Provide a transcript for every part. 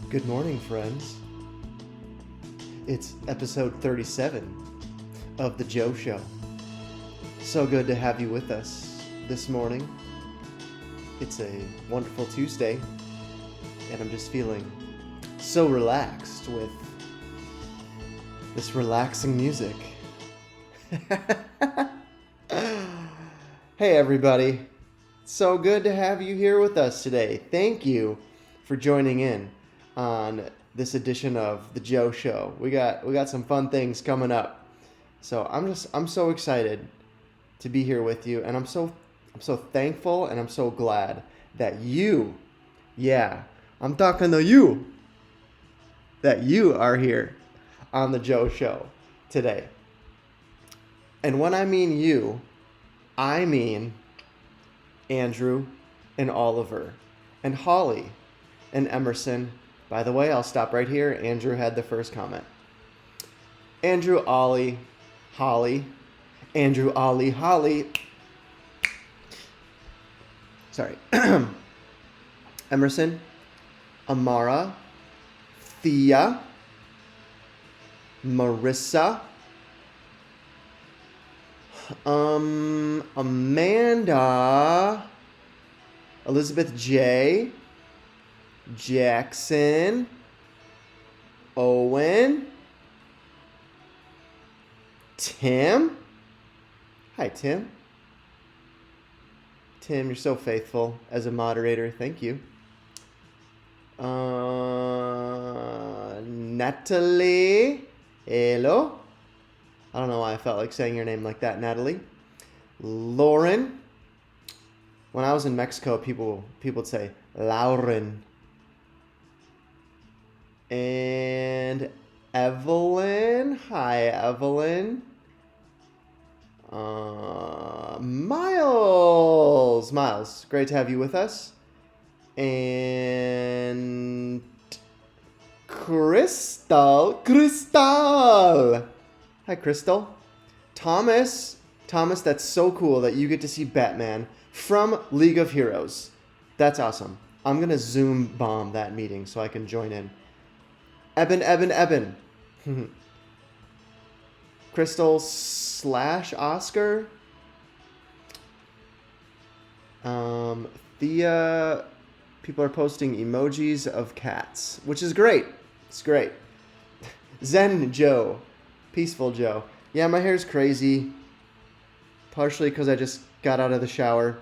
Good morning, friends. It's episode 37 of The Joe Show. So good to have you with us this morning. It's a wonderful Tuesday, and I'm just feeling so relaxed with this relaxing music. Hey, everybody. So good to have you here with us today. Thank you for joining in on this edition of The Joe Show. We got some fun things coming up. So I'm so excited to be here with you, and I'm so thankful and I'm so glad that I'm talking to you, that you are here on The Joe Show today. And when I mean you, I mean Andrew and Oliver and Holly and Emerson. By the way, I'll stop right here. Andrew had the first comment. Andrew, Ollie, Holly. Andrew, Ollie, Holly. Sorry. Emerson, Amara, Thea, Marissa, Amanda, Elizabeth J, Jackson, Owen, Tim. Hi, Tim. Tim, you're so faithful as a moderator. Thank you. Natalie. Hello. I don't know why I felt like saying your name like that, Natalie. Lauren. When I was in Mexico, people would say Lauren. And Evelyn. Hi, Evelyn. Miles. Great to have you with us. And Crystal. Hi, Crystal. Thomas, that's so cool that you get to see Batman from League of Heroes. That's awesome. I'm going to Zoom bomb that meeting so I can join in. Eben. Crystal / Oscar. Thea, people are posting emojis of cats, which is great. It's great. Zen Joe. Peaceful Joe. Yeah, my hair's crazy. Partially because I just got out of the shower.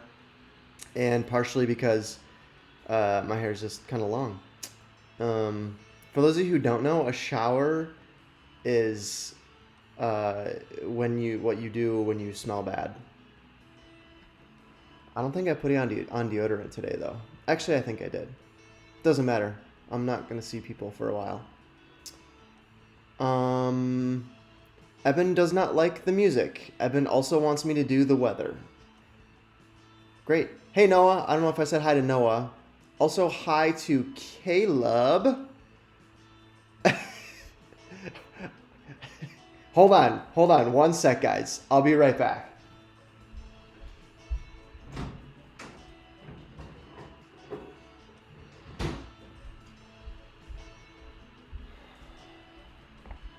And partially because my hair's just kind of long. For those of you who don't know, a shower is what you do when you smell bad. I don't think I put it on deodorant today, though. Actually, I think I did. Doesn't matter. I'm not going to see people for a while. Eben does not like the music. Eben also wants me to do the weather. Great. Hey, Noah. I don't know if I said hi to Noah. Also, hi to Caleb. Hold on 1 sec, guys. I'll be right back.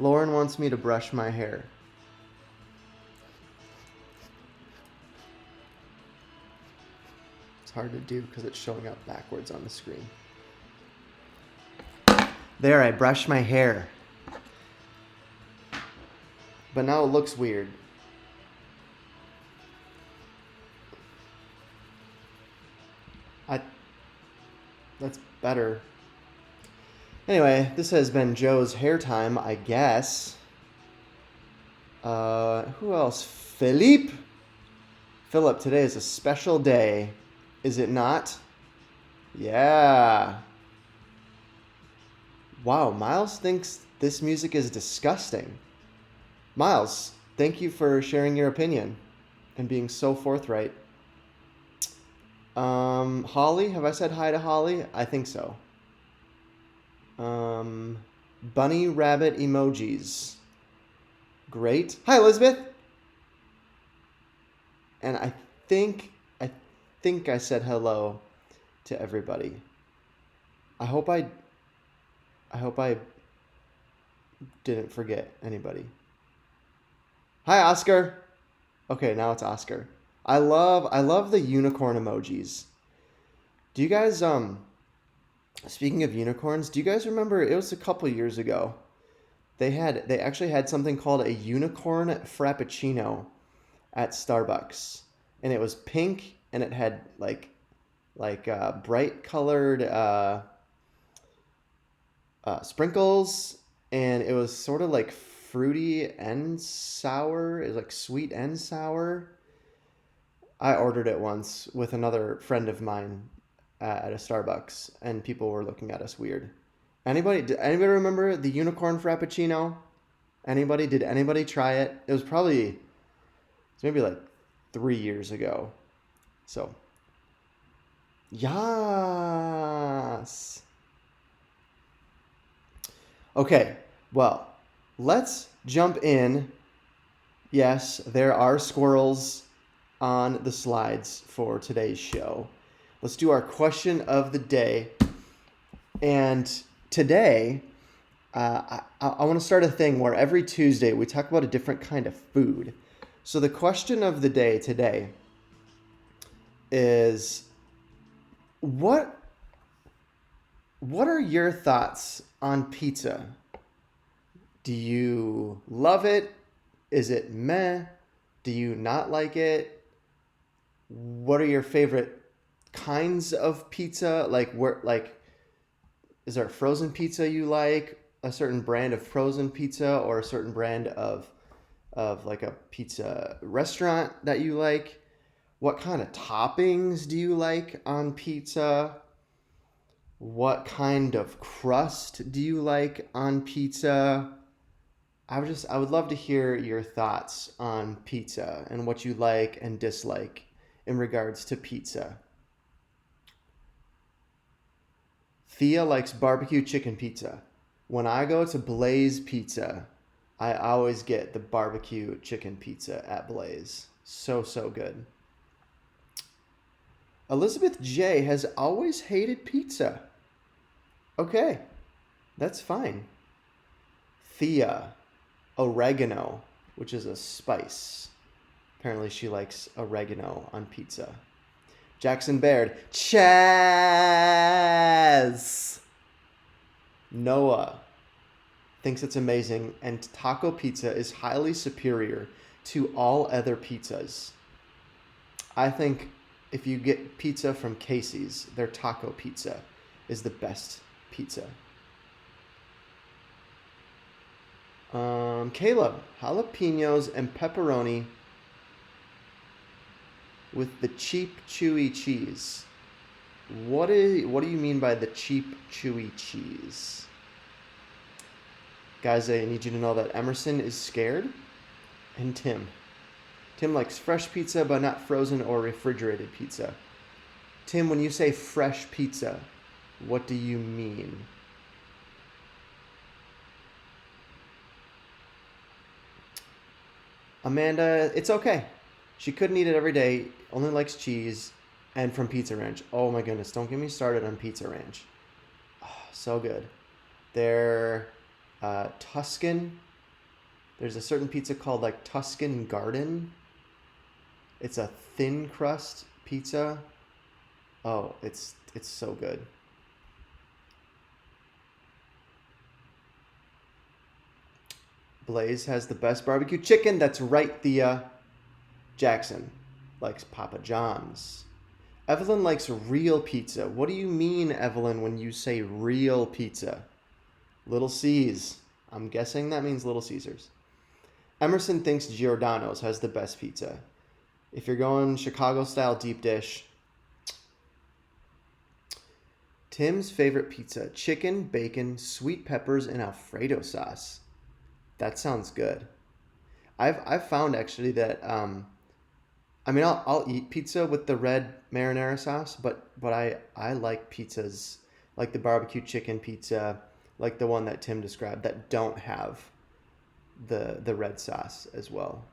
Lauren wants me to brush my hair. It's hard to do because it's showing up backwards on the screen. There, I brushed my hair. But now it looks weird. That's better. Anyway, this has been Joe's hair time, I guess. Who else? Philippe, today is a special day. Is it not? Yeah. Wow, Miles thinks this music is disgusting. Miles, thank you for sharing your opinion and being so forthright. Holly, have I said hi to Holly? I think so. Bunny rabbit emojis. Great. Hi, Elizabeth. And I think I said hello to everybody. I hope I I hope I didn't forget anybody. Hi, Oscar. Okay, now it's Oscar. I love the unicorn emojis. Do you guys speaking of unicorns, do you guys remember it was a couple years ago? They actually had something called a unicorn frappuccino at Starbucks. And it was pink and it had bright colored sprinkles, and it was sort of like fruity and sour. It was like sweet and sour. I ordered it once with another friend of mine at a Starbucks, and people were looking at us weird. Anybody remember the unicorn frappuccino? Anybody? Did anybody try it? It's maybe like 3 years ago. So, yes. Okay, well, let's jump in. Yes, there are squirrels on the slides for today's show. Let's do our question of the day. And today, I want to start a thing where every Tuesday we talk about a different kind of food. So the question of the day today is what are your thoughts on pizza? Do you love it? Is it meh? Do you not like it? What are your favorite kinds of pizza? Is there a frozen pizza you like? A certain brand of frozen pizza, or a certain brand of like a pizza restaurant that you like? What kind of toppings do you like on pizza? What kind of crust do you like on pizza? I would love to hear your thoughts on pizza and what you like and dislike in regards to pizza. Thea likes barbecue chicken pizza. When I go to Blaze Pizza, I always get the barbecue chicken pizza at Blaze. So, so good. Elizabeth J has always hated pizza. Okay, that's fine. Thea, oregano, which is a spice. Apparently she likes oregano on pizza. Jackson Baird, Chaz. Noah thinks it's amazing, and taco pizza is highly superior to all other pizzas. I think if you get pizza from Casey's, their taco pizza is the best pizza. Caleb, jalapenos and pepperoni with the cheap chewy cheese. What do you mean by the cheap chewy cheese? Guys, I need you to know that Emerson is scared, and Tim likes fresh pizza but not frozen or refrigerated pizza. Tim, when you say fresh pizza, what do you mean? Amanda, it's okay. She couldn't eat it every day, only likes cheese, and from Pizza Ranch. Oh my goodness, don't get me started on Pizza Ranch. Oh, so good. They're Tuscan. There's a certain pizza called like Tuscan Garden. It's a thin crust pizza. Oh, it's so good. Blaze has the best barbecue chicken. That's right, Thea. Jackson likes Papa John's. Evelyn likes real pizza. What do you mean, Evelyn, when you say real pizza? Little C's. I'm guessing that means Little Caesars. Emerson thinks Giordano's has the best pizza. If you're going Chicago-style deep dish. Tim's favorite pizza: chicken, bacon, sweet peppers, and Alfredo sauce. That sounds good. I've found actually that I'll eat pizza with the red marinara sauce, but I like pizzas like the barbecue chicken pizza, like the one that Tim described, that don't have the red sauce as well.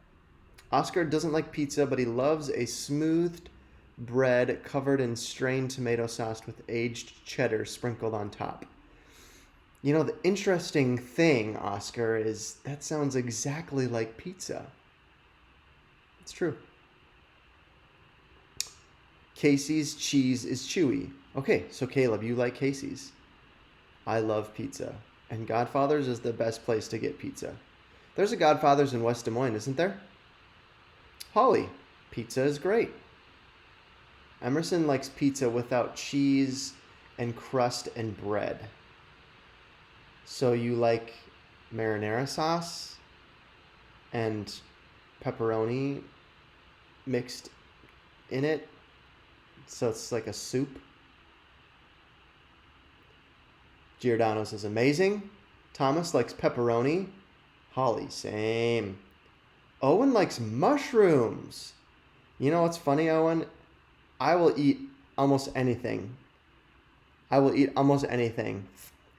Oscar doesn't like pizza, but he loves a smoothed bread covered in strained tomato sauce with aged cheddar sprinkled on top. You know, the interesting thing, Oscar, is that sounds exactly like pizza. It's true. Casey's cheese is chewy. Okay, so Caleb, you like Casey's. I love pizza. And Godfather's is the best place to get pizza. There's a Godfather's in West Des Moines, isn't there? Holly, pizza is great. Emerson likes pizza without cheese and crust and bread. So you like marinara sauce and pepperoni mixed in it? So it's like a soup? Giordano's is amazing. Thomas likes pepperoni. Holly, same. Owen likes mushrooms. You know what's funny, Owen? I will eat almost anything. I will eat almost anything,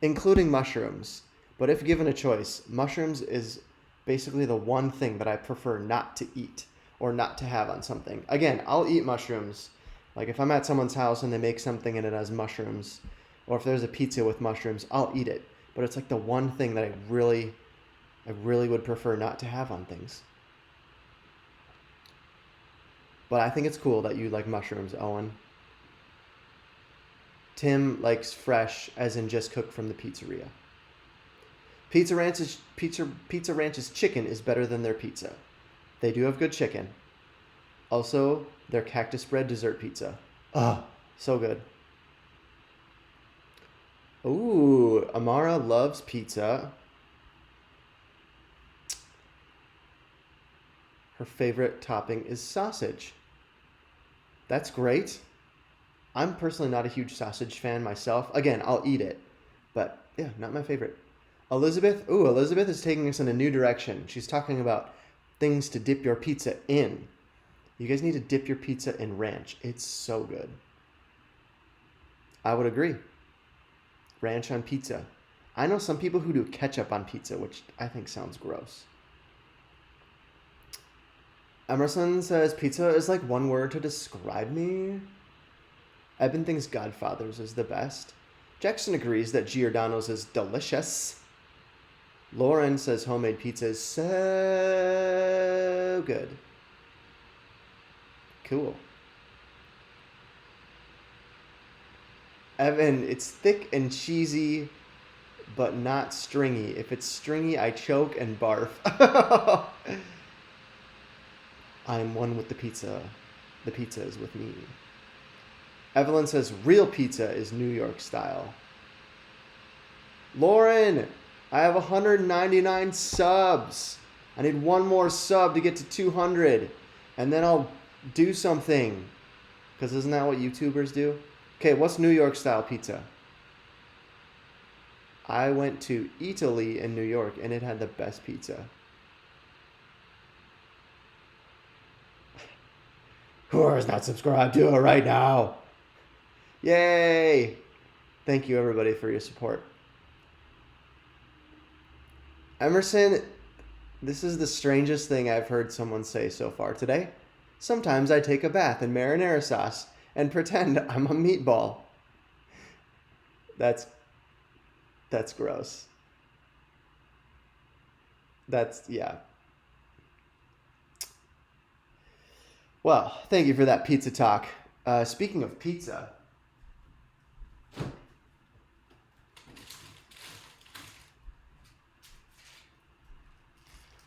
including mushrooms. But if given a choice, mushrooms is basically the one thing that I prefer not to eat or not to have on something. Again, I'll eat mushrooms. Like if I'm at someone's house and they make something and it has mushrooms, or if there's a pizza with mushrooms, I'll eat it. But it's like the one thing that I really would prefer not to have on things. But I think it's cool that you like mushrooms, Owen. Tim likes fresh, as in just cooked from the pizzeria. Pizza Ranch's chicken is better than their pizza. They do have good chicken. Also, their cactus bread dessert pizza. Ah, so good. Ooh, Amara loves pizza. Her favorite topping is sausage. That's great. I'm personally not a huge sausage fan myself. Again, I'll eat it. But yeah, not my favorite. Elizabeth is taking us in a new direction. She's talking about things to dip your pizza in. You guys need to dip your pizza in ranch. It's so good. I would agree. Ranch on pizza. I know some people who do ketchup on pizza, which I think sounds gross. Emerson says pizza is like one word to describe me. Eben thinks Godfather's is the best. Jackson agrees that Giordano's is delicious. Lauren says homemade pizza is so good. Cool. Evan, it's thick and cheesy, but not stringy. If it's stringy, I choke and barf. I'm one with the pizza. The pizza is with me. Evelyn says real pizza is New York style. Lauren, I have 199 subs. I need one more sub to get to 200. And then I'll do something. Because isn't that what YouTubers do? Okay, what's New York style pizza? I went to Italy in New York and it had the best pizza. Who is not subscribed? Do it right now. Yay! Thank you, everybody, for your support. Emerson, this is the strangest thing I've heard someone say so far today. Sometimes I take a bath in marinara sauce and pretend I'm a meatball. That's gross. Yeah. Well, thank you for that pizza talk. Speaking of pizza,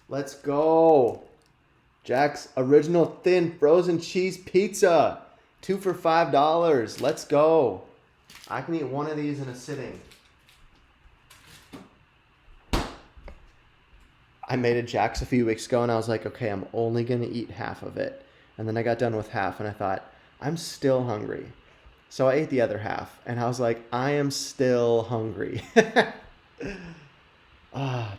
let's go. Jack's original thin frozen cheese pizza. 2 for $5. Let's go. I can eat one of these in a sitting. I made a Jack's a few weeks ago and I was like, okay, I'm only going to eat half of it. And then I got done with half and I thought, I'm still hungry. So I ate the other half and I was like, I am still hungry.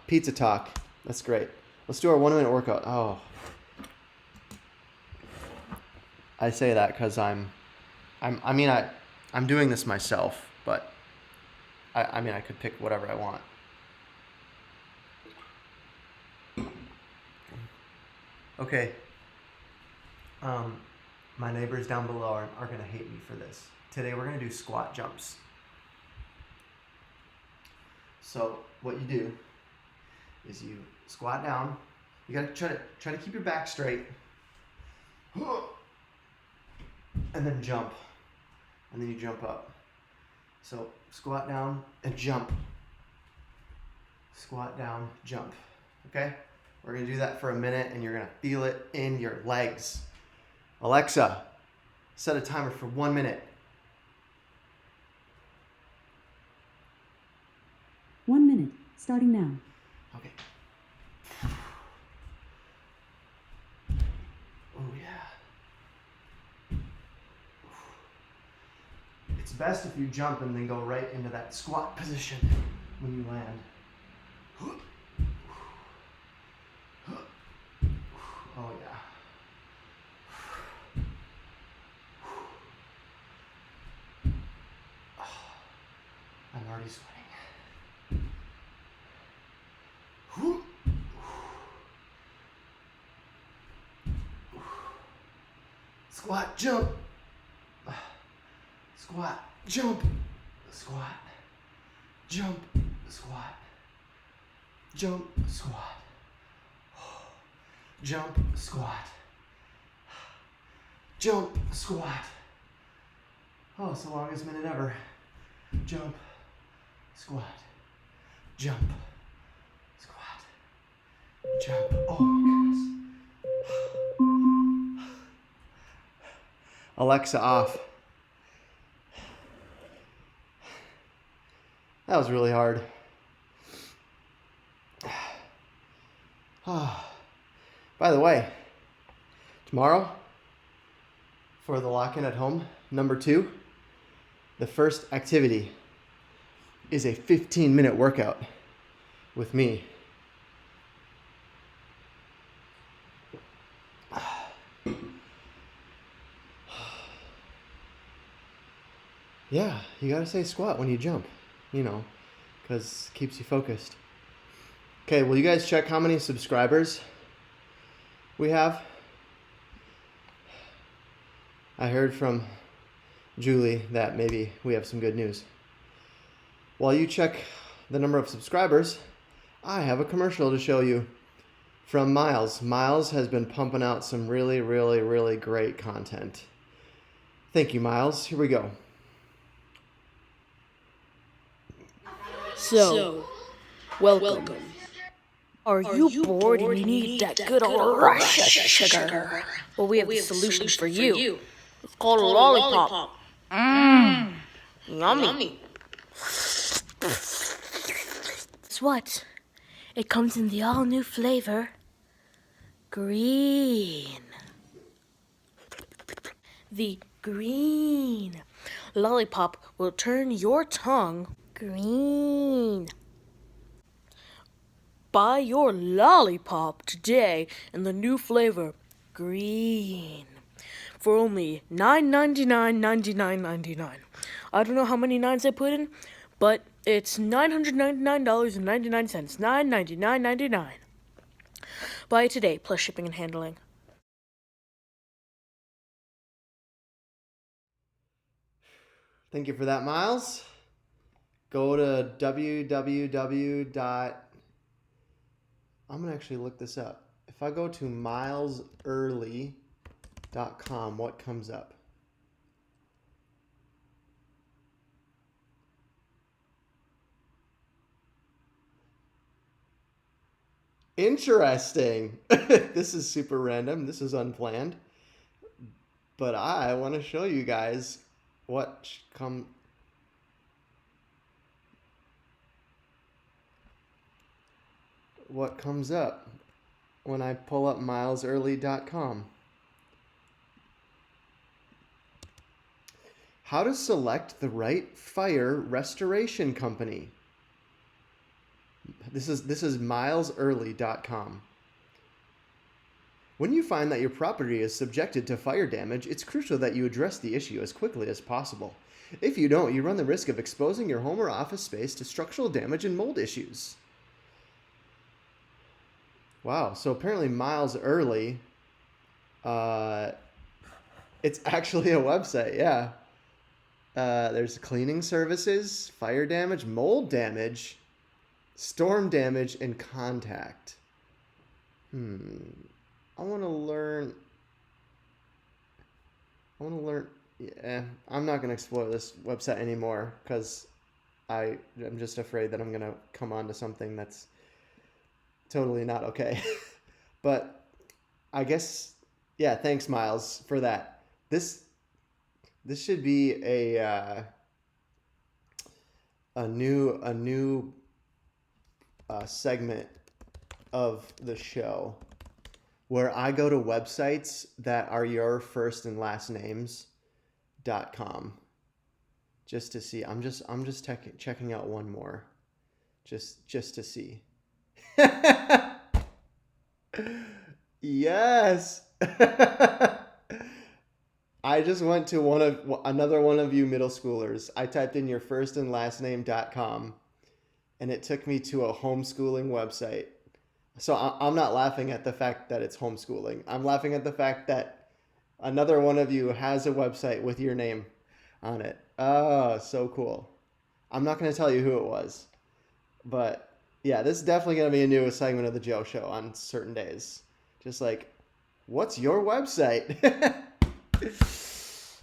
Pizza talk. That's great. Let's do our 1-minute workout. Oh, I say that because I'm doing this myself, but I could pick whatever I want. Okay. My neighbors down below are going to hate me for this. Today we're going to do squat jumps. So what you do is you squat down. You gotta try to keep your back straight. And then jump. And then you jump up. So squat down and jump. Squat down, jump. Okay? We're gonna do that for a minute and you're gonna feel it in your legs. Alexa, set a timer for 1 minute. 1 minute, starting now. Okay. Oh yeah. It's best if you jump and then go right into that squat position when you land. Oh yeah. I'm already sweating. Squat, jump. Squat, jump. Squat, jump, squat. Jump, squat. Jump, squat. Jump, squat. Oh, it's the longest minute ever. Jump, squat. Jump, squat. Jump. Oh my goodness. Alexa off. That was really hard. By the way, tomorrow, for the lock-in at home, number 2, the first activity is a 15-minute workout with me. Yeah, you gotta say squat when you jump, because it keeps you focused. Okay, will you guys check how many subscribers we have? I heard from Julie that maybe we have some good news. While you check the number of subscribers, I have a commercial to show you from Miles. Miles has been pumping out some really, really, really great content. Thank you, Miles. Here we go. So, welcome. Are you bored and you need that good old rush of sugar? Well, we have the solution for you. It's called a lollipop. Yummy. Guess what? It comes in the all-new flavor, green. The green lollipop will turn your tongue green. Buy your lollipop today in the new flavor, green, for only $9.99. I don't know how many nines I put in, but it's $999.99. $9.99.99. Buy it today, plus shipping and handling. Thank you for that, Miles. Go to www. I'm going to actually look this up. If I go to milesearly.com, what comes up? Interesting. This is super random. This is unplanned. But I want to show you guys what comes up when I pull up milesearly.com. How to select the right fire restoration company. This is milesearly.com. When you find that your property is subjected to fire damage, it's crucial that you address the issue as quickly as possible. If you don't, you run the risk of exposing your home or office space to structural damage and mold issues. Wow, so apparently Miles Early, it's actually a website, yeah. There's cleaning services, fire damage, mold damage. Storm damage and contact. I want to learn. Yeah, I'm not going to explore this website anymore because I'm just afraid that I'm going to come onto something that's totally not okay. But I guess, yeah, thanks, Miles, for that. This this should be a new segment of the show where I go to websites that are your first and last names.com just to see. I'm just checking out one more just to see. Yes. I just went to another one of you middle schoolers. I typed in your first and last name.com and it took me to a homeschooling website. So I'm not laughing at the fact that it's homeschooling. I'm laughing at the fact that another one of you has a website with your name on it. Oh, so cool. I'm not going to tell you who it was, but yeah, this is definitely going to be a new segment of the Joe Show on certain days. Just like, what's your website?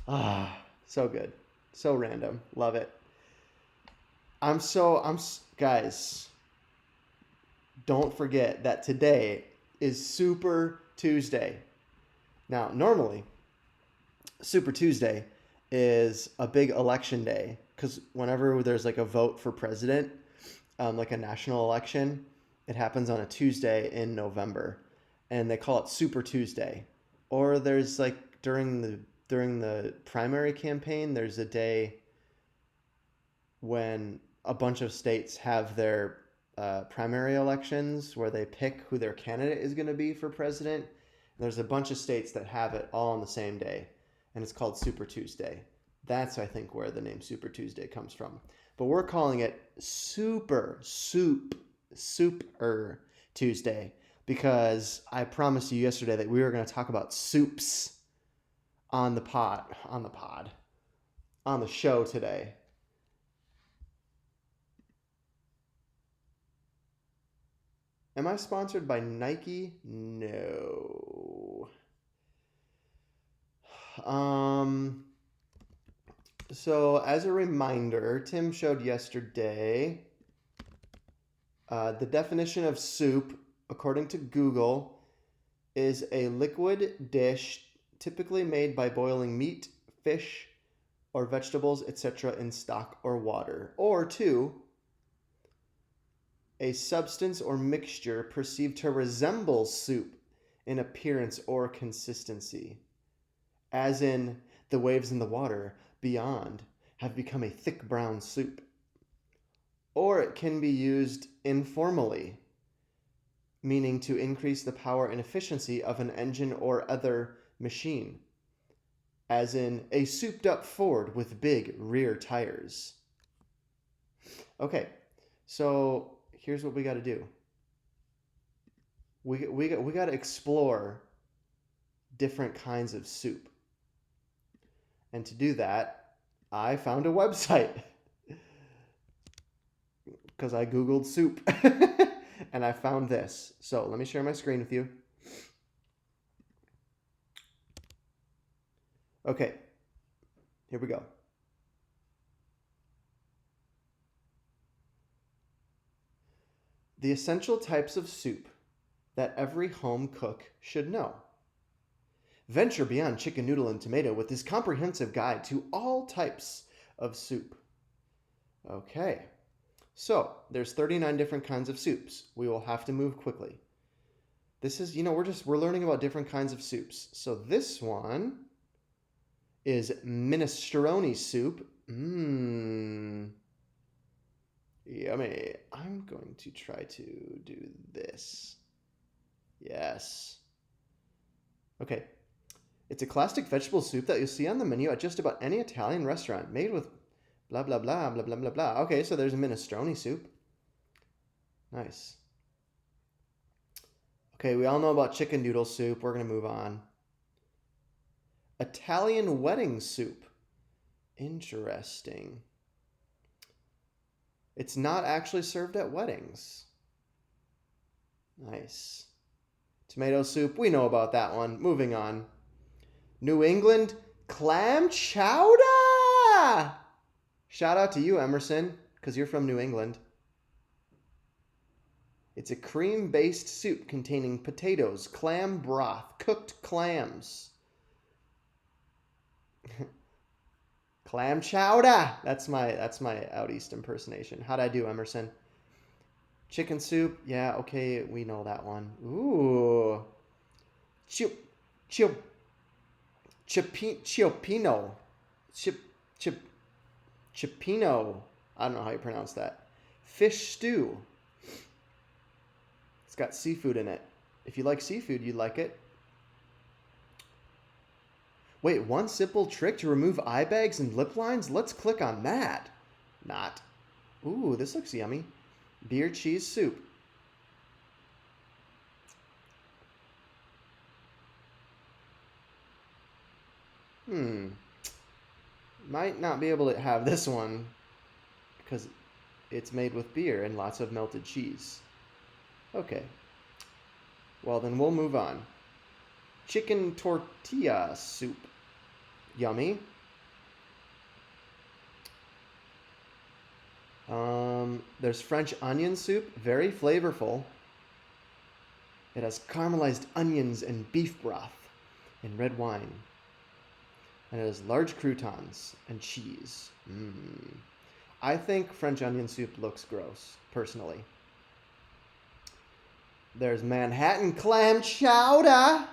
Ah, so good. So random. Love it. Guys, don't forget that today is Super Tuesday. Now, normally, Super Tuesday is a big election day because whenever there's like a vote for president, like a national election, it happens on a Tuesday in November, and they call it Super Tuesday. Or there's like during the primary campaign, there's a day when a bunch of states have their primary elections where they pick who their candidate is going to be for president. There's a bunch of states that have it all on the same day, and it's called Super Tuesday. That's, I think, where the name Super Tuesday comes from. But we're calling it Super Tuesday because I promised you yesterday that we were going to talk about soups on the show today. Am I sponsored by Nike? No. So as a reminder, Tim showed yesterday the definition of soup, according to Google, is a liquid dish typically made by boiling meat, fish, or vegetables, etc. in stock or water. Or two, a substance or mixture perceived to resemble soup in appearance or consistency, as in the waves in the water beyond have become a thick brown soup. Or it can be used informally, meaning to increase the power and efficiency of an engine or other machine, as in a souped up Ford with big rear tires. Okay, so here's what we got to do. We got to explore different kinds of soup. And to do that, I found a website because I Googled soup and I found this. So let me share my screen with you. Okay, here we go. The essential types of soup that every home cook should know. Venture beyond chicken noodle and tomato with this comprehensive guide to all types of soup. Okay, so there's 39 different kinds of soups. We will have to move quickly. This is, we're learning about different kinds of soups. So this one is minestrone soup. Yummy. I'm going to try to do this. Yes. Okay. It's a classic vegetable soup that you'll see on the menu at just about any Italian restaurant, made with blah, blah, blah, blah, blah, blah, blah. Okay, so there's a minestrone soup. Nice. Okay, we all know about chicken noodle soup. We're going to move on. Italian wedding soup. Interesting. It's not actually served at weddings. Nice. Tomato soup, we know about that one. Moving on. New England clam chowder! Shout out to you, Emerson, because you're from New England. It's a cream-based soup containing potatoes, clam broth, cooked clams. Clam chowder! That's my out east impersonation. How'd I do, Emerson? Chicken soup, yeah, okay, we know that one. Ooh. Chip, chip, Chipino. Chip, chip, Chipino. I don't know how you pronounce that. Fish stew. It's got seafood in it. If you like seafood, you'd like it. Wait, one simple trick to remove eye bags and lip lines? Let's click on that. Not. Ooh, this looks yummy. Beer cheese soup. Might not be able to have this one because it's made with beer and lots of melted cheese. Okay. Well, then we'll move on. Chicken tortilla soup. Yummy. There's French onion soup. Very flavorful. It has caramelized onions and beef broth and red wine. And it has large croutons and cheese. I think French onion soup looks gross, personally. There's Manhattan clam chowder.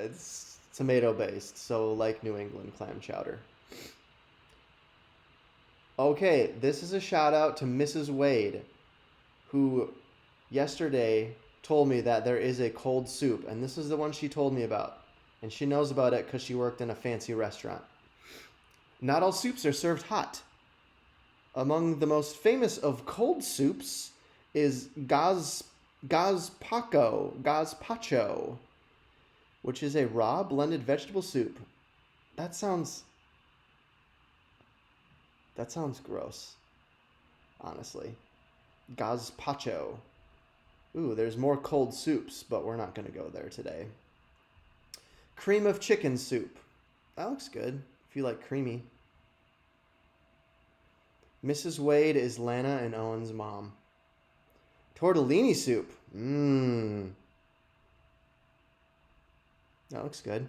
It's tomato based, so like New England clam chowder. Okay, this is a shout out to Mrs. Wade, who yesterday told me that there is a cold soup, and this is the one she told me about. And she knows about it because she worked in a fancy restaurant. Not all soups are served hot. Among the most famous of cold soups is gazpacho, which is a raw blended vegetable soup. That sounds gross, honestly. Gazpacho. Ooh, there's more cold soups, but we're not going to go there today. Cream of chicken soup. That looks good if you like creamy. Mrs. Wade is Lana and Owen's mom. Tortellini soup. That looks good.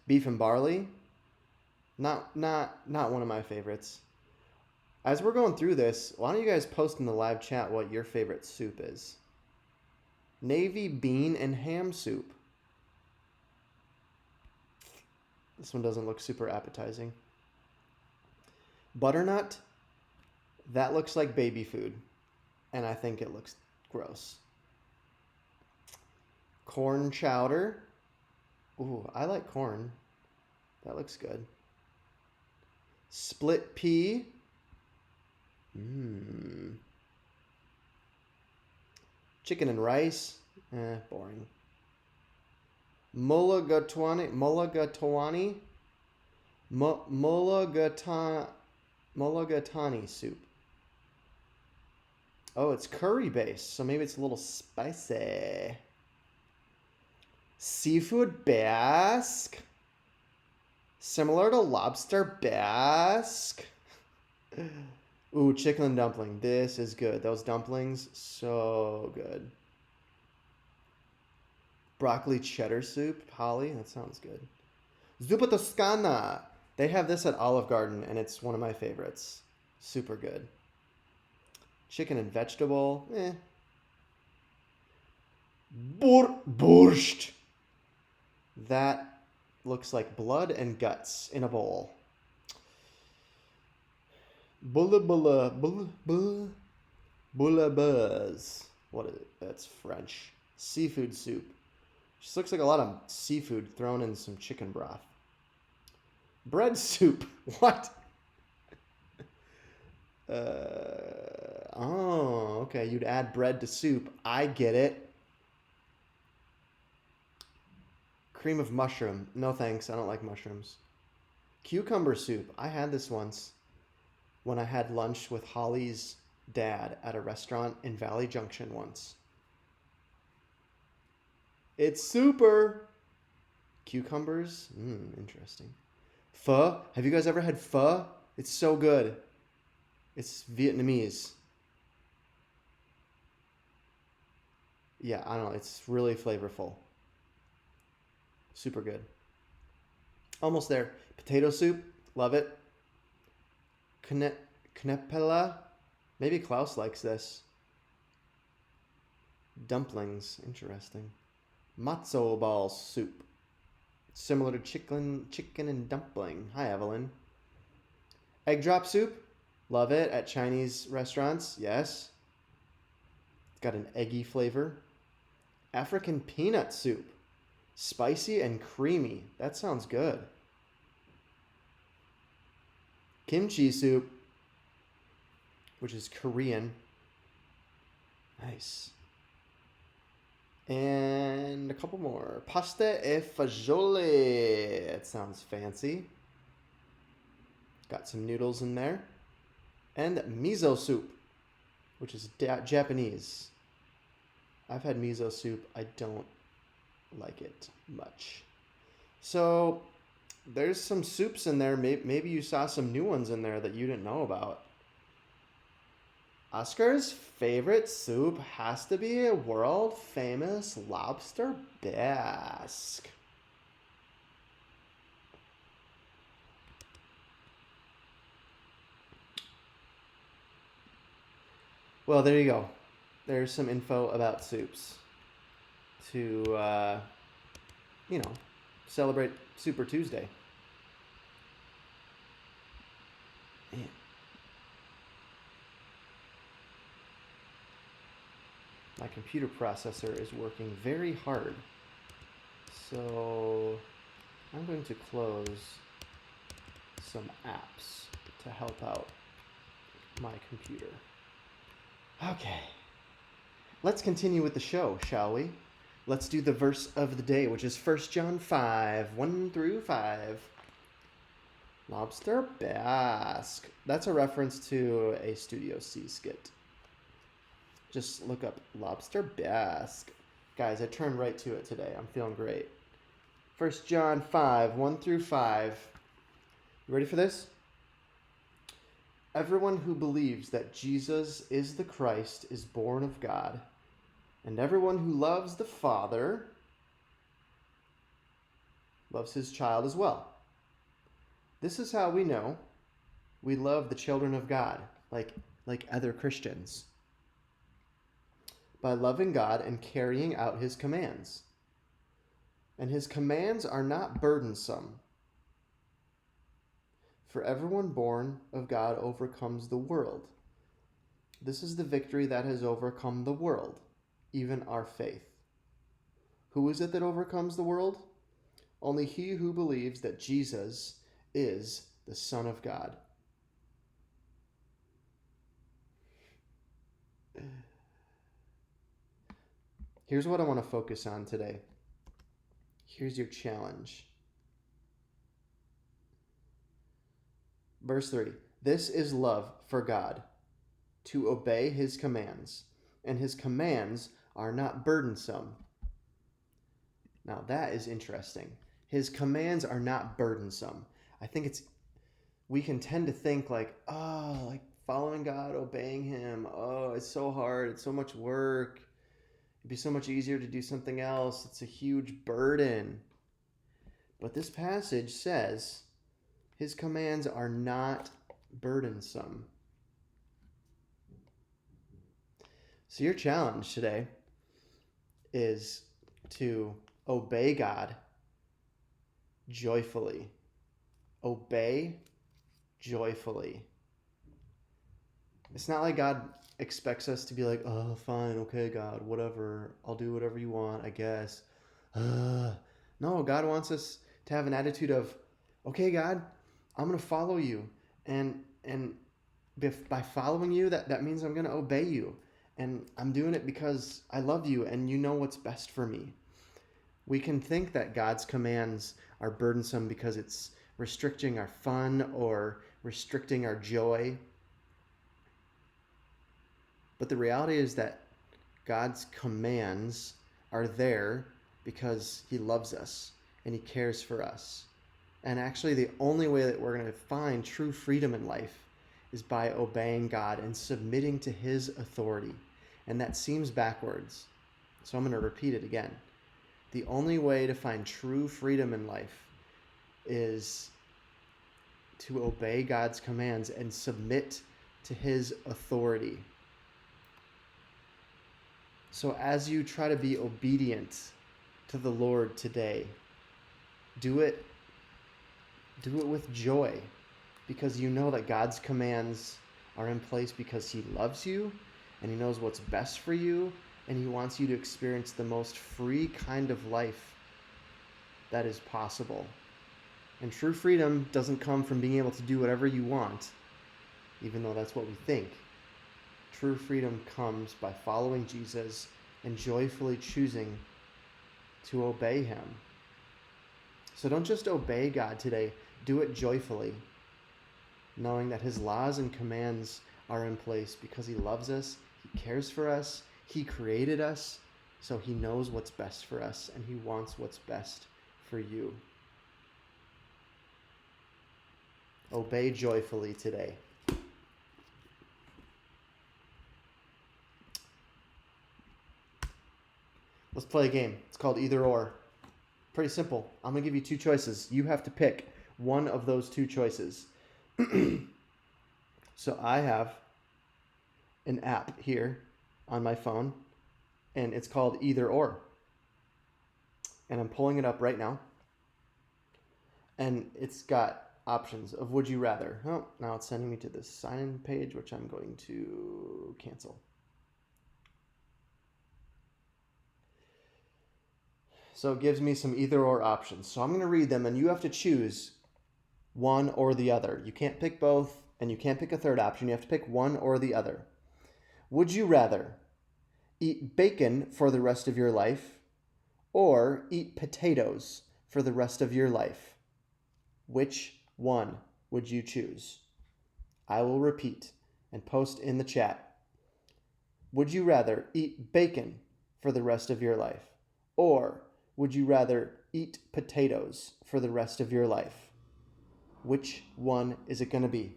Beef and barley. Not one of my favorites. As we're going through this, why don't you guys post in the live chat what your favorite soup is? Navy bean and ham soup. This one doesn't look super appetizing. Butternut. That looks like baby food. And I think it looks gross. Corn chowder. Ooh, I like corn. That looks good. Split pea. Chicken and rice. Boring. Mulligatawny soup. Oh, it's curry based, so maybe it's a little spicy. Seafood basque. Similar to lobster basque. Ooh, chicken and dumpling. This is good. Those dumplings, so good. Broccoli cheddar soup. Holly, that sounds good. Zuppa Toscana. They have this at Olive Garden, and it's one of my favorites. Super good. Chicken and vegetable. Borscht. That looks like blood and guts in a bowl. Bulla buzz. What is it? That's French. Seafood soup. Just looks like a lot of seafood thrown in some chicken broth. Bread soup. What? Oh, okay. You'd add bread to soup. I get it. Cream of mushroom. No thanks. I don't like mushrooms. Cucumber soup. I had this once when I had lunch with Holly's dad at a restaurant in Valley Junction once. It's super. Cucumbers? Interesting. Pho? Have you guys ever had pho? It's so good. It's Vietnamese. Yeah, I don't know. It's really flavorful. Super good. Almost there. Potato soup. Love it. Knepela. Maybe Klaus likes this. Dumplings. Interesting. Matzo ball soup. Similar to chicken and dumpling. Hi, Evelyn. Egg drop soup. Love it at Chinese restaurants. Yes. It's got an eggy flavor. African peanut soup. Spicy and creamy. That sounds good. Kimchi soup, which is Korean. Nice. And a couple more. Pasta e fagioli. It sounds fancy. Got some noodles in there. And miso soup, which is Japanese. I've had miso soup. I don't like it much. So there's some soups in there. Maybe you saw some new ones in there that you didn't know about. Oscar's favorite soup has to be a world famous lobster bisque. Well, there you go. There's some info about soups to, celebrate Super Tuesday. Man. My computer processor is working very hard. So I'm going to close some apps to help out my computer. Okay. Let's continue with the show, shall we? Let's do the verse of the day, which is 1 John 5, 1 through 5. Lobster bisque. That's a reference to a Studio C skit. Just look up lobster bisque. Guys, I turned right to it today. I'm feeling great. 1 John 5, 1 through 5. You ready for this? Everyone who believes that Jesus is the Christ is born of God, and everyone who loves the Father loves his child as well. This is how we know we love the children of God, like other Christians, by loving God and carrying out his commands. And his commands are not burdensome. For everyone born of God overcomes the world. This is the victory that has overcome the world, even our faith. Who is it that overcomes the world? Only he who believes that Jesus is the Son of God. Here's what I want to focus on today. Here's your challenge. Verse 3. This is love for God, to obey his commands, and his commands are not burdensome. Now that is interesting. His commands are not burdensome. I think we can tend to think like following God, obeying him. Oh, it's so hard. It's so much work. It'd be so much easier to do something else. It's a huge burden. But this passage says his commands are not burdensome. So your challenge today is to obey God joyfully. Obey joyfully. It's not like God expects us to be like, oh, fine, okay, God, whatever. I'll do whatever you want, I guess. No, God wants us to have an attitude of, okay, God, I'm going to follow you. And by following you, that means I'm going to obey you. And I'm doing it because I love you and you know what's best for me. We can think that God's commands are burdensome because it's restricting our fun or restricting our joy. But the reality is that God's commands are there because he loves us and he cares for us. And actually, the only way that we're going to find true freedom in life is by obeying God and submitting to his authority. And that seems backwards. So I'm going to repeat it again. The only way to find true freedom in life is to obey God's commands and submit to his authority. So as you try to be obedient to the Lord today, do it with joy, because you know that God's commands are in place because he loves you and he knows what's best for you, and he wants you to experience the most free kind of life that is possible. And true freedom doesn't come from being able to do whatever you want, even though that's what we think. True freedom comes by following Jesus and joyfully choosing to obey him. So don't just obey God today, do it joyfully, knowing that his laws and commands are in place because he loves us, he cares for us, he created us, so he knows what's best for us and he wants what's best for you. Obey joyfully today. Let's play a game. It's called Either Or. Pretty simple. I'm going to give you two choices. You have to pick one of those two choices. So I have an app here on my phone, and it's called Either Or. And I'm pulling it up right now. And it's got options of would you rather. Oh, now it's sending me to this sign-in page, which I'm going to cancel. So it gives me some either or options. So I'm going to read them, and you have to choose one or the other. You can't pick both, and you can't pick a third option. You have to pick one or the other. Would you rather eat bacon for the rest of your life or eat potatoes for the rest of your life? Which one would you choose? I will repeat and post in the chat. Would you rather eat bacon for the rest of your life, or would you rather eat potatoes for the rest of your life? Which one is it going to be?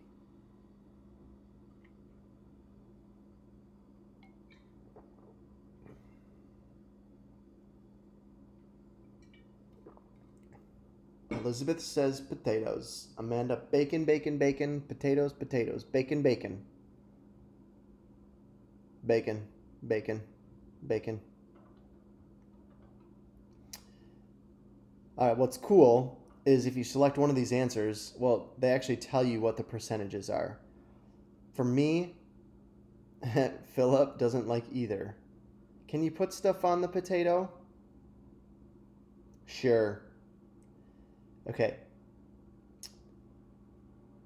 Elizabeth says potatoes. Amanda, bacon, bacon, bacon, potatoes, potatoes, bacon, bacon. Bacon, bacon, bacon. All right, what's cool is if you select one of these answers, well, they actually tell you what the percentages are. For me, Philip doesn't like either. Can you put stuff on the potato? Sure. Okay.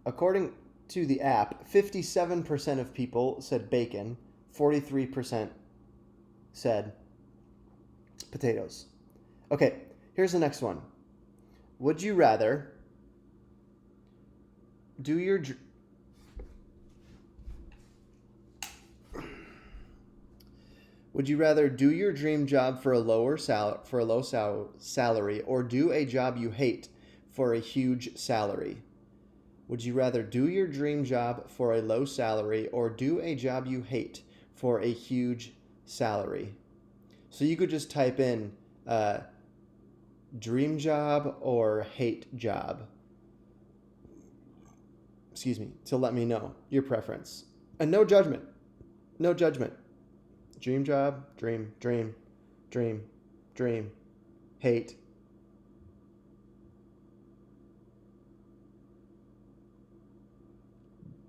According to the app, 57% of people said bacon, 43% said potatoes. Okay, here's the next one. Would you rather do your dream job for a low salary or do a job you hate for a huge salary? Would you rather do your dream job for a low salary or do a job you hate for a huge salary? So you could just type in dream job or hate job. Excuse me, to let me know your preference. And no judgment. No judgment. Dream job, dream, dream, dream, dream, hate.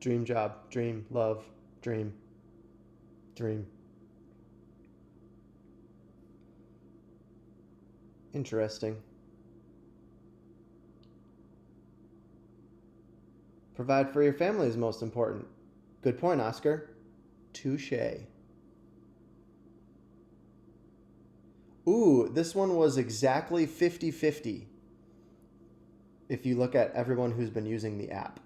Dream job, dream, love, dream, dream. Interesting. Provide for your family is most important. Good point, Oscar. Touché. Ooh, this one was exactly 50-50 if you look at everyone who's been using the app.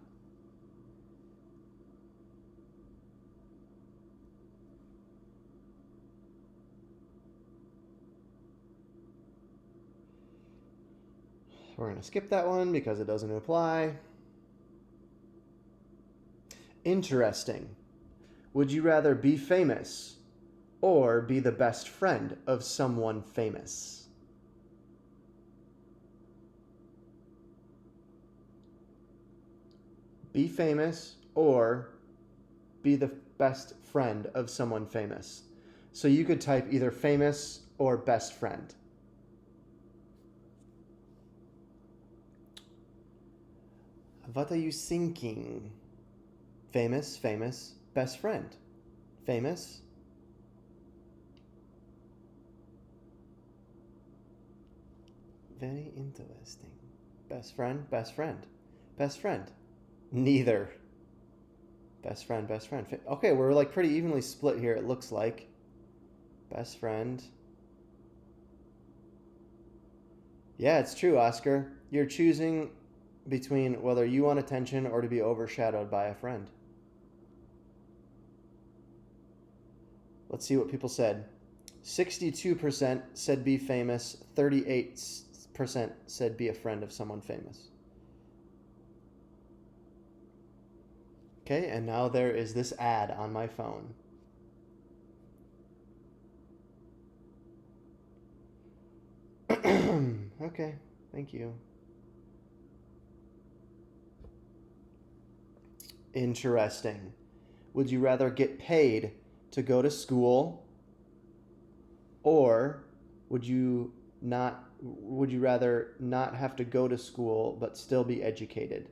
We're going to skip that one because it doesn't apply. Interesting. Would you rather be famous or be the best friend of someone famous? Be famous or be the best friend of someone famous. So you could type either famous or best friend. What are you thinking? Famous, famous, best friend. Famous. Very interesting. Best friend, best friend. Best friend. Neither. Best friend, best friend. Okay, we're like pretty evenly split here, it looks like. Best friend. Yeah, it's true, Oscar. You're choosing between whether you want attention or to be overshadowed by a friend. Let's see what people said. 62% said be famous, 38% said be a friend of someone famous. Okay, and now there is this ad on my phone. Okay, thank you. Interesting. Would you rather get paid to go to school, or would you rather not have to go to school but still be educated?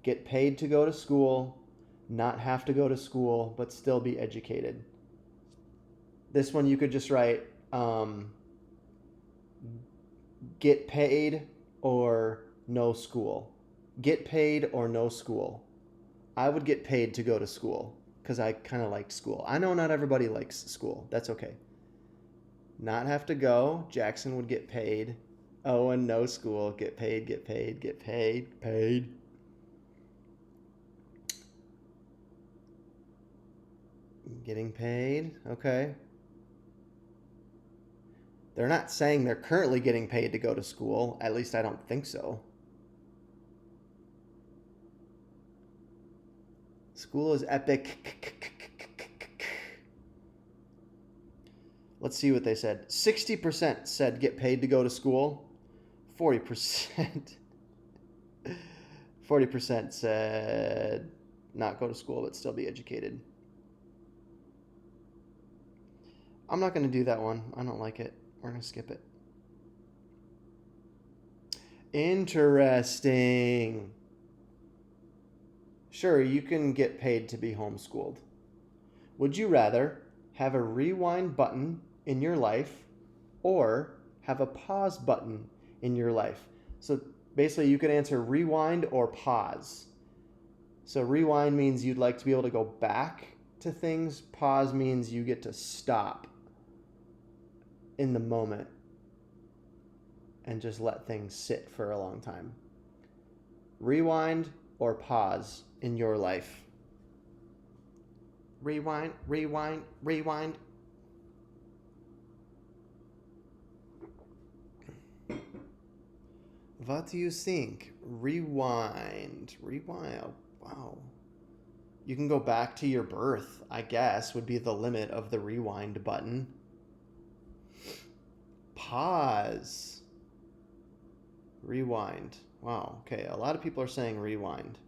Get paid to go to school, not have to go to school but still be educated. This one you could just write get paid or no school. Get paid or no school. I would get paid to go to school because I kind of liked school. I know not everybody likes school. That's okay. Not have to go. Jackson would get paid. Oh, and no school. Get paid, get paid, get paid, paid. Getting paid. Okay. They're not saying they're currently getting paid to go to school. At least I don't think so. School is epic. Let's see what they said. 60% said get paid to go to school. 40%. 40% said not go to school but still be educated. I'm not going to do that one. I don't like it. We're going to skip it. Interesting. Sure, you can get paid to be homeschooled. Would you rather have a rewind button in your life or have a pause button in your life? So basically you could answer rewind or pause. So rewind means you'd like to be able to go back to things. Pause means you get to stop in the moment and just let things sit for a long time. Rewind or pause in your life? Rewind, rewind, rewind. What do you think? Rewind. Rewind. Wow. You can go back to your birth, I guess, would be the limit of the rewind button. Pause. Rewind. Wow. Okay, a lot of people are saying rewind.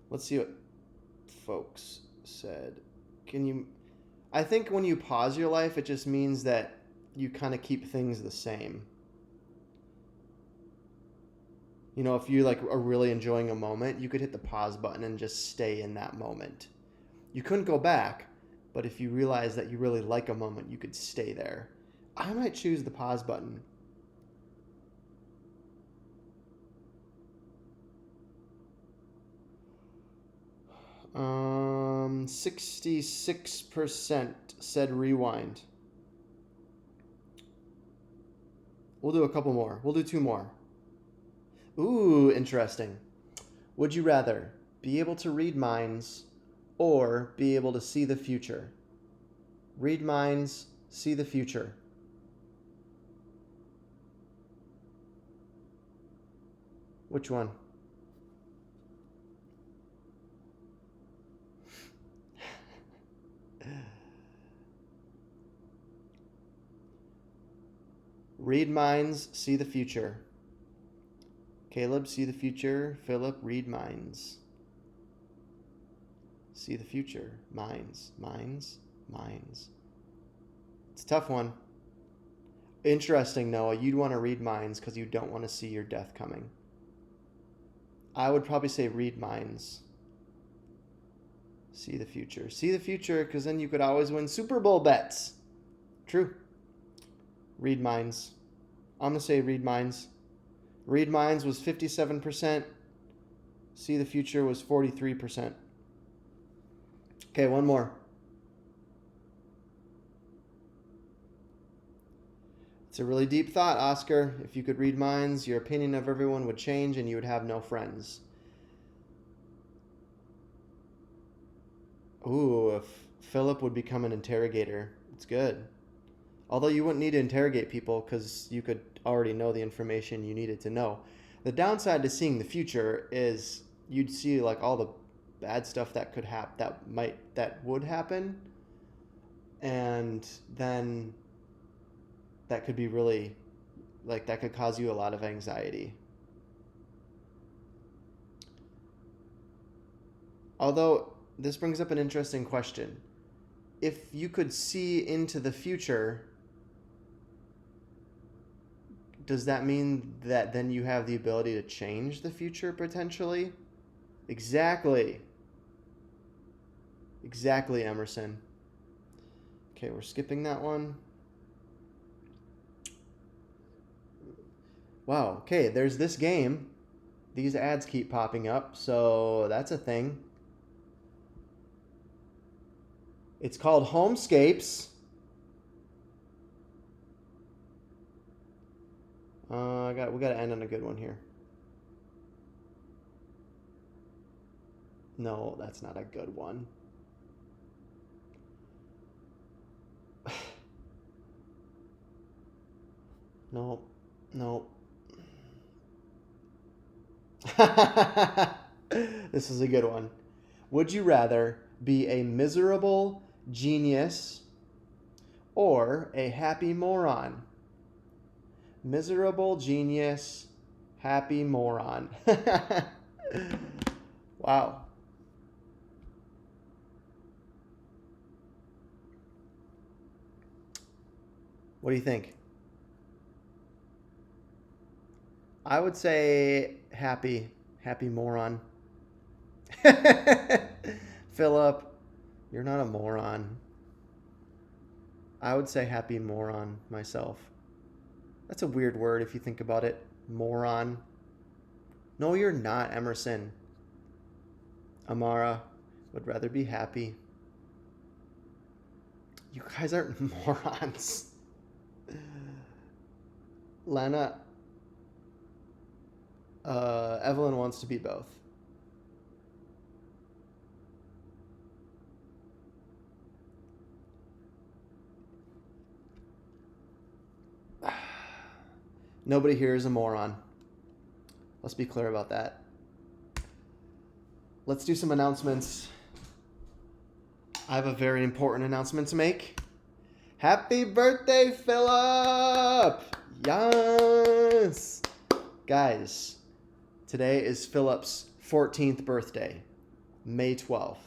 Let's see what folks said. I think when you pause your life, it just means that you kind of keep things the same. You know, if you are really enjoying a moment, you could hit the pause button and just stay in that moment. You couldn't go back, but if you realize that you really like a moment, you could stay there. I might choose the pause button. Um, 66% said rewind. We'll do a couple more. We'll do two more. Ooh, interesting. Would you rather be able to read minds or be able to see the future? Read minds, see the future. Which one? Read minds, see the future. Caleb, see the future. Philip, read minds. See the future. Minds, minds, minds. It's a tough one. Interesting, Noah. You'd want to read minds because you don't want to see your death coming. I would probably say read minds. See the future. See the future because then you could always win Super Bowl bets. True. Read minds. I'm going to say read minds. Read minds was 57%. See the future was 43%. Okay, one more. It's a really deep thought, Oscar. If you could read minds, your opinion of everyone would change and you would have no friends. Ooh, if Philip would become an interrogator. It's good. Although you wouldn't need to interrogate people because you could already know the information you needed to know. The downside to seeing the future is you'd see like all the bad stuff that could happen, that would happen, and then that could be really, like, that could cause you a lot of anxiety. Although this brings up an interesting question. If you could see into the future, does that mean that then you have the ability to change the future potentially? Exactly. Exactly, Emerson. Okay, we're skipping that one. Wow, okay, there's this game. These ads keep popping up, so that's a thing. It's called Homescapes. We gotta end on a good one here. No, that's not a good one. No, no. This is a good one. Would you rather be a miserable genius or a happy moron? Miserable genius, happy moron. Wow. What do you think? I would say happy moron. Philip, you're not a moron. I would say happy moron myself. That's a weird word if you think about it. Moron. No, you're not, Emerson. Amara would rather be happy. You guys aren't morons. Lana, Evelyn wants to be both. Nobody here is a moron. Let's be clear about that. Let's do some announcements. I have a very important announcement to make. Happy birthday, Philip! Yes! Guys, today is Philip's 14th birthday, May 12th.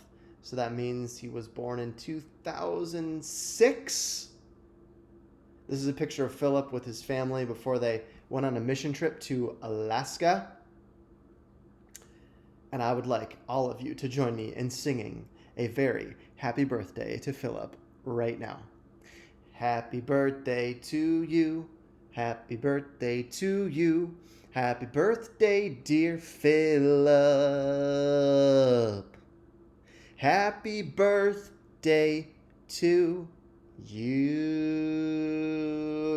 So that means he was born in 2006. This is a picture of Philip with his family before they went on a mission trip to Alaska. And I would like all of you to join me in singing a very happy birthday to Philip right now. Happy birthday to you. Happy birthday to you. Happy birthday, dear Philip. Happy birthday to you.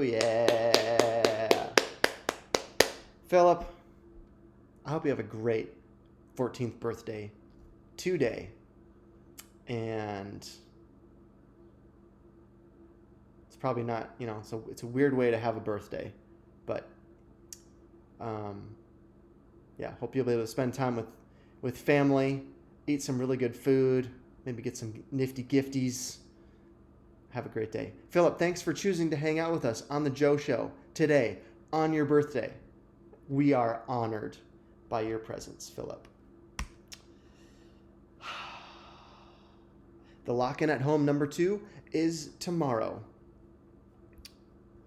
Yeah. Philip, I hope you have a great 14th birthday today. And it's probably not, so it's a weird way to have a birthday. But, yeah, hope you'll be able to spend time with family, eat some really good food, maybe get some nifty gifties. Have a great day. Philip, thanks for choosing to hang out with us on The Joe Show today on your birthday. We are honored by your presence, Philip. The lock-in at home number 2 is tomorrow.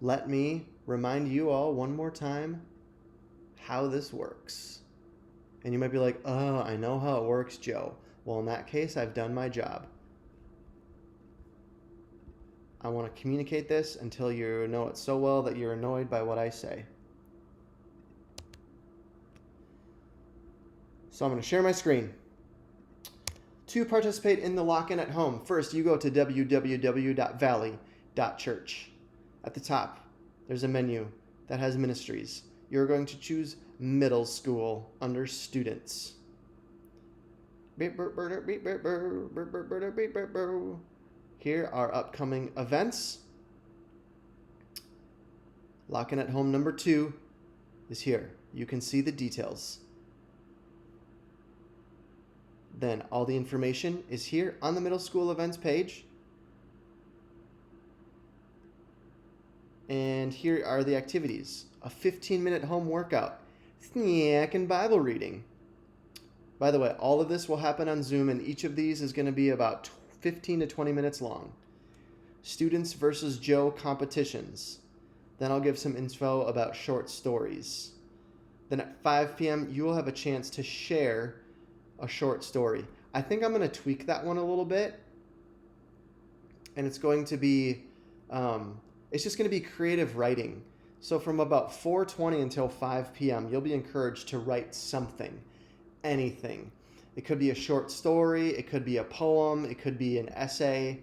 Let me remind you all one more time how this works. And you might be like, oh, I know how it works, Joe. Well, in that case, I've done my job. I want to communicate this until you know it so well that you're annoyed by what I say. So I'm going to share my screen. To participate in the lock-in at home, first you go to www.valley.church. At the top, there's a menu that has ministries. You're going to choose middle school under students. Here are upcoming events. Lock-in at home number 2 is here. You can see the details. Then all the information is here on the middle school events page. And here are the activities. A 15-minute home workout, snack, and Bible reading. By the way, all of this will happen on Zoom, and each of these is going to be about 15 to 20 minutes long. Students versus Joe competitions. Then I'll give some info about short stories. Then at 5 p.m., you will have a chance to share a short story. I think I'm going to tweak that one a little bit. And it's going to be, it's just going to be creative writing. So from about 4:20 until 5 p.m., you'll be encouraged to write something, anything. It could be a short story, it could be a poem, it could be an essay,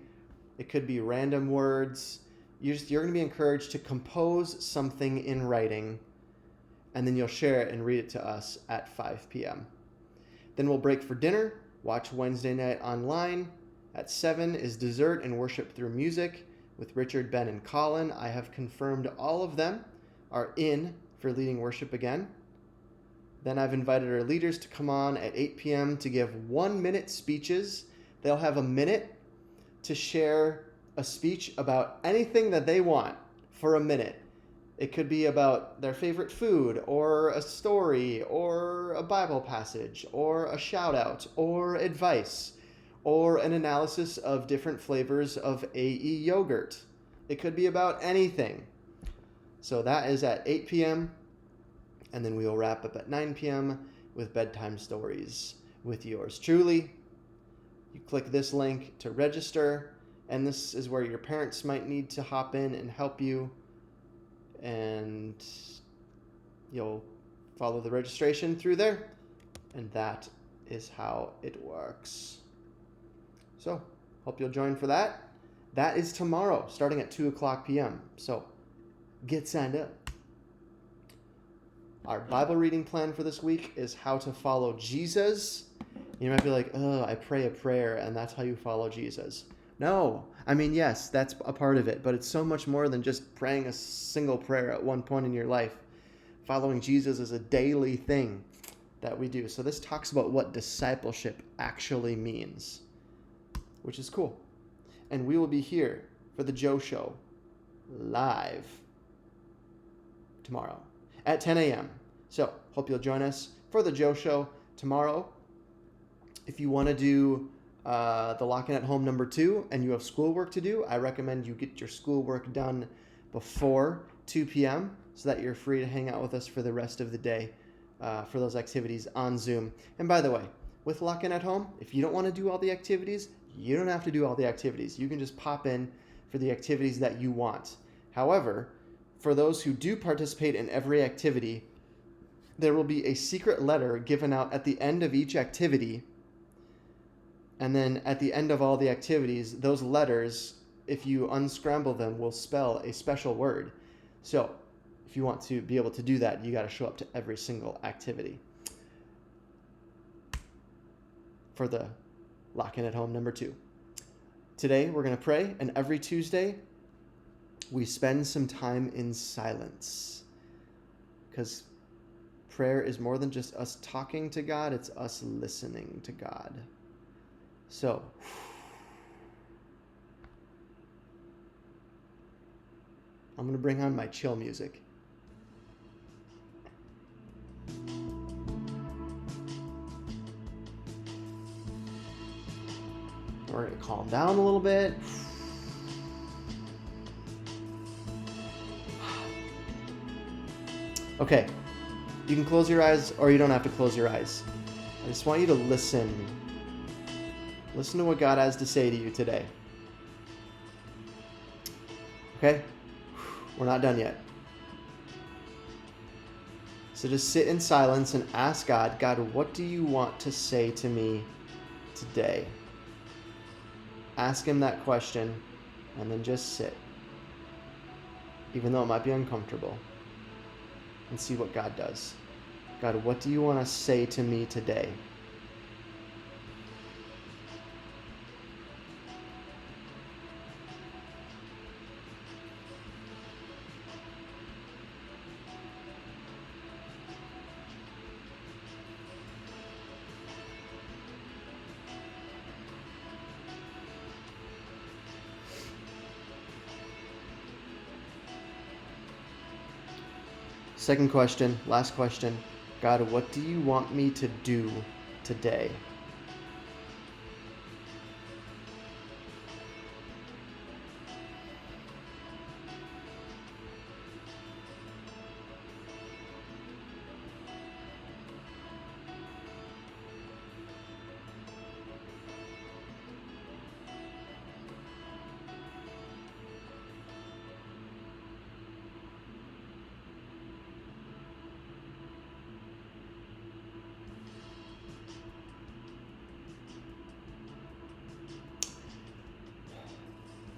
it could be random words. You're going to be encouraged to compose something in writing, and then you'll share it and read it to us at 5 p.m. Then we'll break for dinner, watch Wednesday Night Online. At 7 is dessert and worship through music with Richard, Ben, and Colin. I have confirmed all of them are in for leading worship again. Then I've invited our leaders to come on at 8 p.m. to give 1-minute speeches. They'll have a minute to share a speech about anything that they want for a minute. It could be about their favorite food, or a story, or a Bible passage, or a shout out, or advice, or an analysis of different flavors of AE yogurt. It could be about anything. So that is at 8 p.m. And then we will wrap up at 9 p.m. with bedtime stories with yours truly. You click this link to register, and this is where your parents might need to hop in and help you. And you'll follow the registration through there. And that is how it works. So, hope you'll join for that. That is tomorrow, starting at 2 o'clock p.m. So, get signed up. Our Bible reading plan for this week is how to follow Jesus. You might be like, oh, I pray a prayer and that's how you follow Jesus. No. I mean, yes, that's a part of it, but it's so much more than just praying a single prayer at one point in your life. Following Jesus is a daily thing that we do. So this talks about what discipleship actually means, which is cool. And we will be here for the Joe Show live tomorrow at 10 a.m. So hope you'll join us for the Joe Show tomorrow. If you want to do the lock-in at home number 2 and you have schoolwork to do, I recommend you get your schoolwork done before 2 p.m. so that you're free to hang out with us for the rest of the day for those activities on Zoom. And by the way, with lock-in at home, if you don't want to do all the activities, you don't have to do all the activities. You can just pop in for the activities that you want. However, for those who do participate in every activity, there will be a secret letter given out at the end of each activity. And then at the end of all the activities, those letters, if you unscramble them, will spell a special word. So if you want to be able to do that, you got to show up to every single activity. For the Locking at Home number 2. Today, we're going to pray, and every Tuesday, we spend some time in silence. Because prayer is more than just us talking to God, it's us listening to God. So, I'm going to bring on my chill music. We're going to calm down a little bit. Okay, you can close your eyes or you don't have to close your eyes. I just want you to listen. Listen to what God has to say to you today. Okay? We're not done yet. So just sit in silence and ask God, God, what do you want to say to me today? Ask him that question and then just sit. Even though it might be uncomfortable. And see what God does. God, what do you want to say to me today? Second question, last question. God, what do you want me to do today?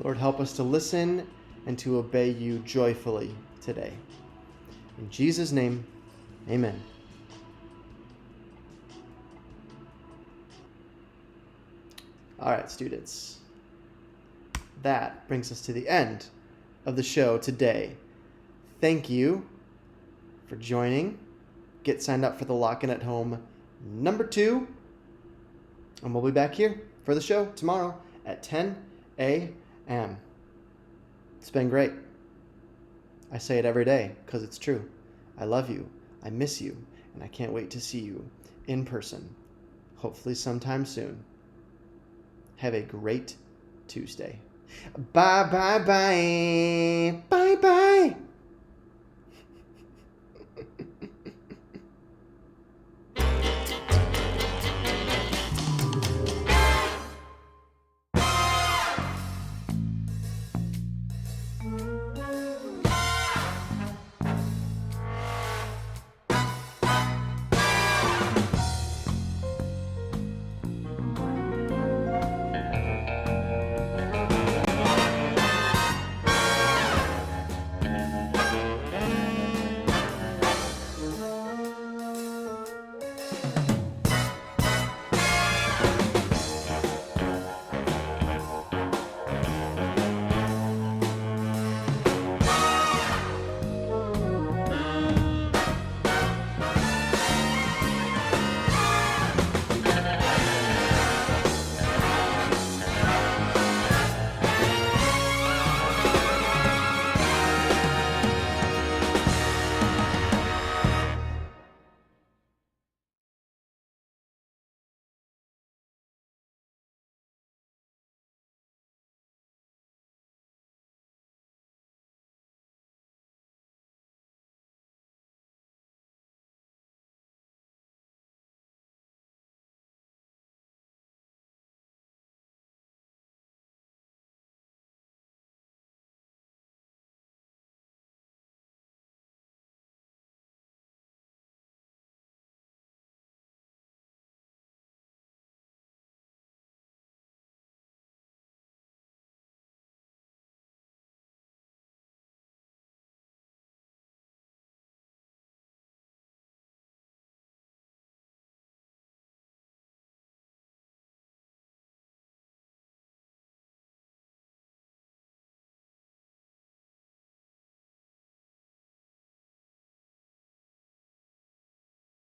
Lord, help us to listen and to obey you joyfully today. In Jesus' name, amen. All right, students. That brings us to the end of the show today. Thank you for joining. Get signed up for the Locking at Home number 2. And we'll be back here for the show tomorrow at 10 a.m. It's been great. I say it every day because it's true. I love you. I miss you. And I can't wait to see you in person. Hopefully sometime soon. Have a great Tuesday. Bye, bye, bye. Bye, bye.